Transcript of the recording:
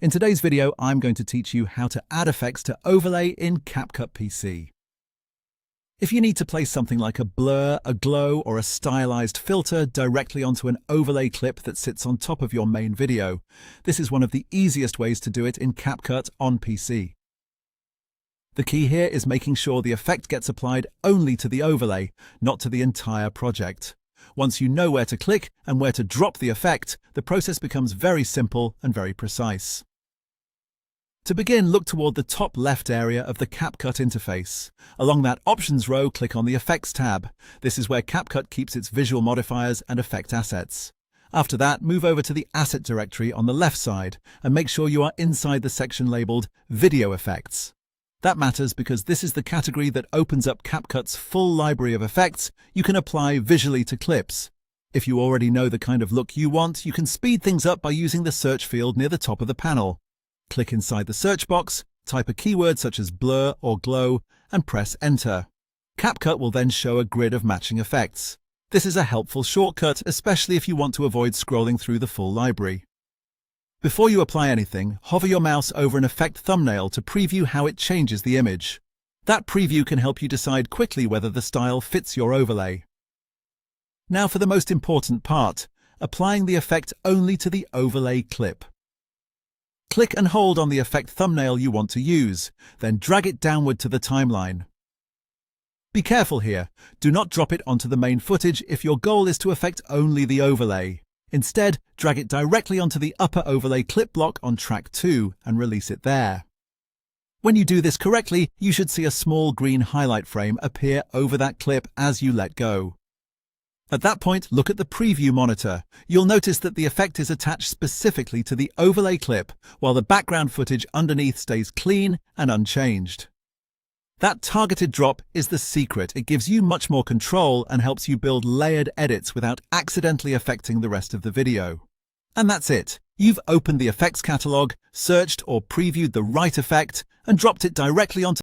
In today's video, I'm going to teach you how to add effects to overlay in CapCut PC. If you need to place something like a blur, a glow, or a stylized filter directly onto an overlay clip that sits on top of your main video, this is one of the easiest ways to do it in CapCut on PC. The key here is making sure the effect gets applied only to the overlay, not to the entire project. Once you know where to click and where to drop the effect, the process becomes very simple and very precise. To begin, look toward the top left area of the CapCut interface. Along that Options row, click on the Effects tab. This is where CapCut keeps its visual modifiers and effect assets. After that, move over to the Asset directory on the left side and make sure you are inside the section labeled Video Effects. That matters because this is the category that opens up CapCut's full library of effects you can apply visually to clips. If you already know the kind of look you want, you can speed things up by using the search field near the top of the panel. Click inside the search box, type a keyword such as blur or glow, and press Enter. CapCut will then show a grid of matching effects. This is a helpful shortcut, especially if you want to avoid scrolling through the full library. Before you apply anything, hover your mouse over an effect thumbnail to preview how it changes the image. That preview can help you decide quickly whether the style fits your overlay. Now for the most important part, applying the effect only to the overlay clip. Click and hold on the effect thumbnail you want to use, then drag it downward to the timeline. Be careful here. Do not drop it onto the main footage if your goal is to affect only the overlay. Instead, drag it directly onto the upper overlay clip block on track 2 and release it there. When you do this correctly, you should see a small green highlight frame appear over that clip as you let go. At that point, look at the preview monitor. You'll notice that the effect is attached specifically to the overlay clip, while the background footage underneath stays clean and unchanged. That targeted drop is the secret. It gives you much more control and helps you build layered edits without accidentally affecting the rest of the video. And that's it. You've opened the effects catalog, searched or previewed the right effect, and dropped it directly onto